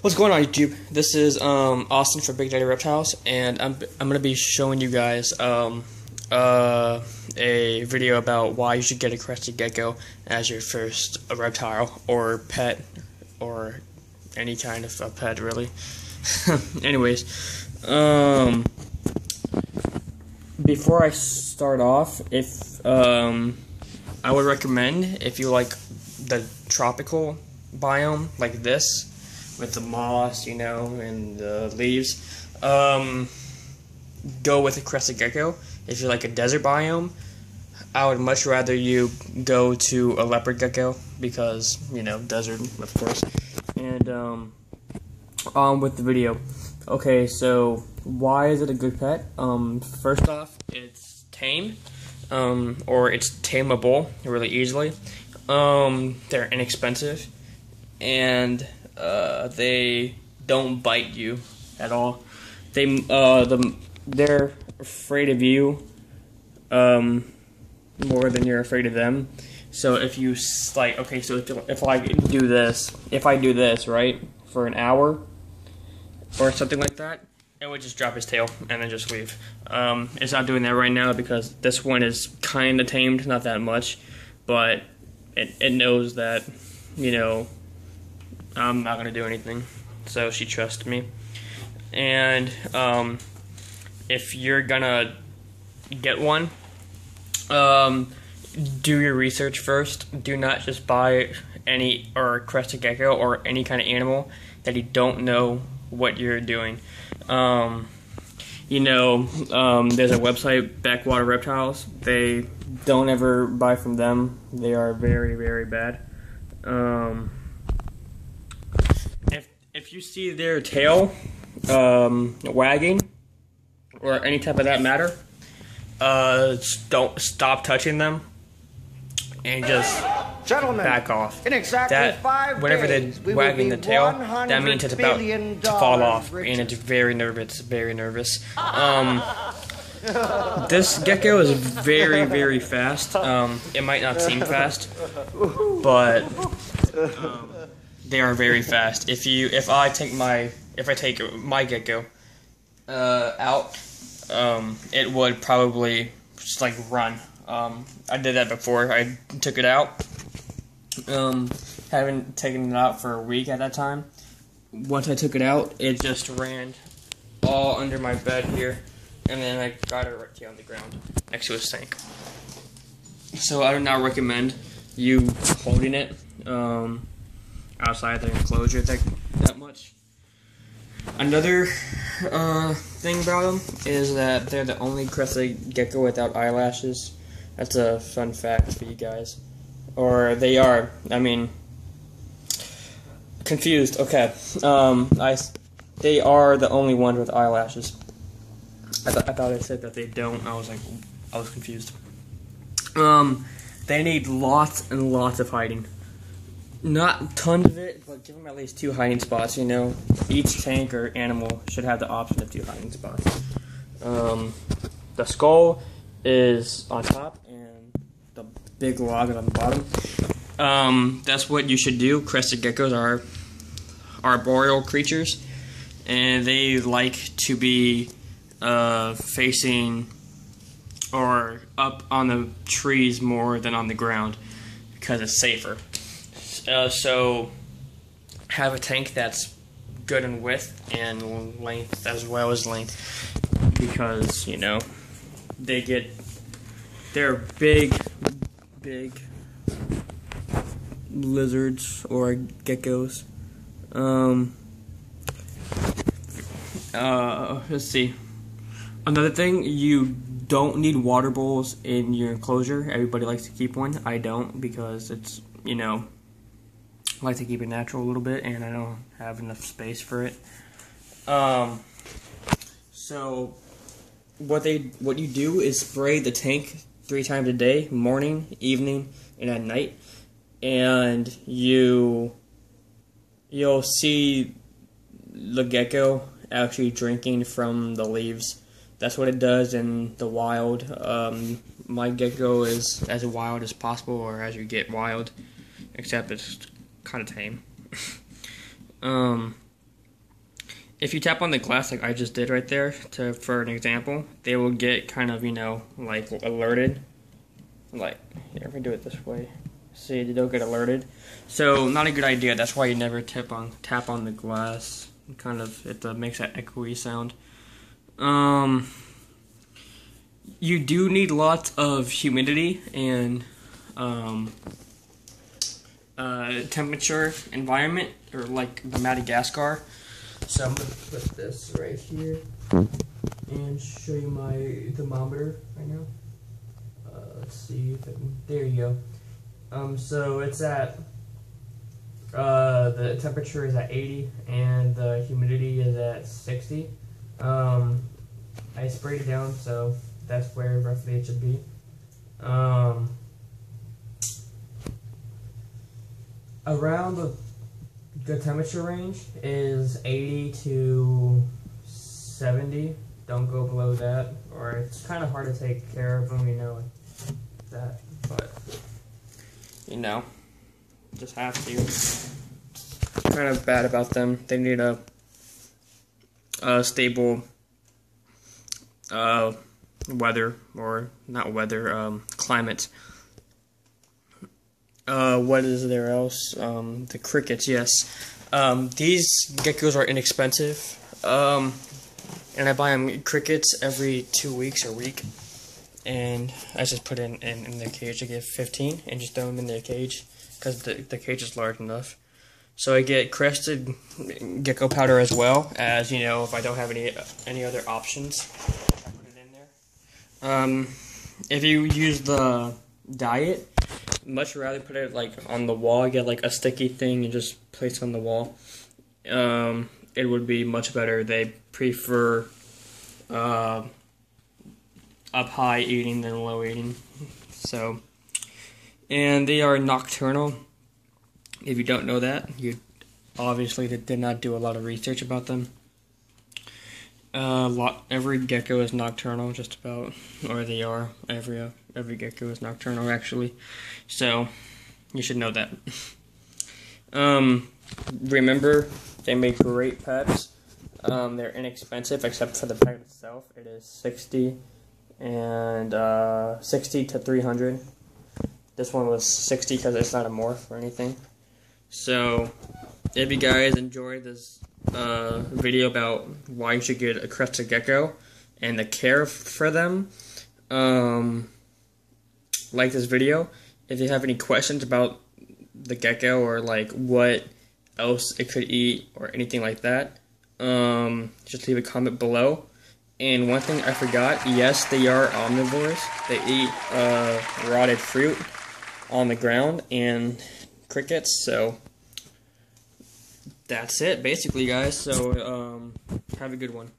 What's going on, YouTube? This is Austin for Big Daddy Reptiles, and I'm gonna be showing you guys a video about why you should get a crested gecko as your first reptile or pet, or any kind of a pet, really. Anyways, before I start off, if I would recommend, if you like the tropical biome like this, with the moss, you know, and the leaves, go with a crested gecko. If you like a desert biome, I would much rather you go to a leopard gecko, because, you know, desert, of course. And on with the video. Okay, so why is it a good pet? First off, it's tame, or it's tameable really easily. They're inexpensive, and they don't bite you at all. They're afraid of you more than you're afraid of them. So if you okay, so if I do this right for an hour or something like that, it would just drop his tail and then just leave. It's not doing that right now because this one is kind of tamed, not that much, but it knows that, you know, I'm not gonna do anything, so she trusts me. And if you're gonna get one, do your research first. Do not just buy any crested gecko or any kind of animal that you don't know what you're doing. You know, there's a website, Backwater Reptiles. They don't ever buy from them. They are very, very bad. If you see their tail wagging, or any type of that matter, don't stop touching them and just back off. In exactly 5 whenever days, they're wagging the tail, that means it's about to fall off, and it's very nervous. Very nervous. This gecko is very, very fast. It might not seem fast, but they are very fast. If I take my gecko out, it would probably just like run. I did that before. I took it out. Haven't taken it out for a week at that time. Once I took it out, it just ran all under my bed here, and then I got it right here on the ground next to a sink. So I do not recommend you holding it outside the enclosure that much. Another thing about them is that they're the only crested gecko without eyelashes. That's a fun fact for you guys. Or they are. I mean, confused. Okay. They are the only ones with eyelashes. I thought I said that they don't. I was confused. They need lots and lots of hiding. Not tons of it, but give them at least 2 hiding spots. You know, each tank or animal should have the option of 2 hiding spots. The skull is on top, and the big log is on the bottom. That's what you should do. Crested geckos are arboreal creatures, and they like to be facing or up on the trees more than on the ground because it's safer. So have a tank that's good in width and length as well as length, because, you know, they're big lizards or geckos. Let's see. Another thing, you don't need water bowls in your enclosure. Everybody likes to keep one. I don't, because it's, you know, I like to keep it natural a little bit, and I don't have enough space for it. So what you do is spray the tank 3 times a day, morning, evening, and at night, and you'll see the gecko actually drinking from the leaves. That's what it does in the wild. My gecko is as wild as possible, or as you get wild, except it's kind of tame. if you tap on the glass like I just did right there, for an example, they will get kind of, you know, like alerted. Like, here, if I do it this way, see, they'll get alerted. So, not a good idea. That's why you never tap on the glass. Kind of, it makes that echoey sound. You do need lots of humidity and temperature environment, or like the Madagascar. So I'm gonna put this right here and show you my thermometer right now. Let's see if I can, there you go. So it's at the temperature is at 80 and the humidity is at 60. I sprayed it down, so that's where roughly it should be. Around the temperature range is 80 to 70. Don't go below that, or it's kind of hard to take care of them, you know, like that. But you know, just have to. Kind of bad about them. They need a stable weather, or not weather, climate. What is there else? The crickets, yes. These geckos are inexpensive. And I buy them crickets every 2 weeks or week. And I just put in the cage. I get 15 and just throw them in their cage because the cage is large enough. So I get Crested Gecko powder as well, as you know, if I don't have any other options, I put it in there. If you use the diet, much rather put it like on the wall. Get like a sticky thing and just place on the wall. It would be much better. They prefer up high eating than low eating. So, and they are nocturnal. If you don't know that, you obviously did not do a lot of research about them. Every gecko is nocturnal, just about, or they are. Every gecko is nocturnal, actually. So you should know that. Remember, they make great pets. They're inexpensive, except for the pet itself. It is 60 to 300. This one was 60 because it's not a morph or anything. So, if you guys enjoyed this video about why you should get a Crested Gecko and the care for them, like this video. If you have any questions about the gecko or like what else it could eat or anything like that, just leave a comment below. And one thing I forgot, yes, they are omnivores. They eat rotted fruit on the ground and crickets. So that's it basically, guys. So have a good one.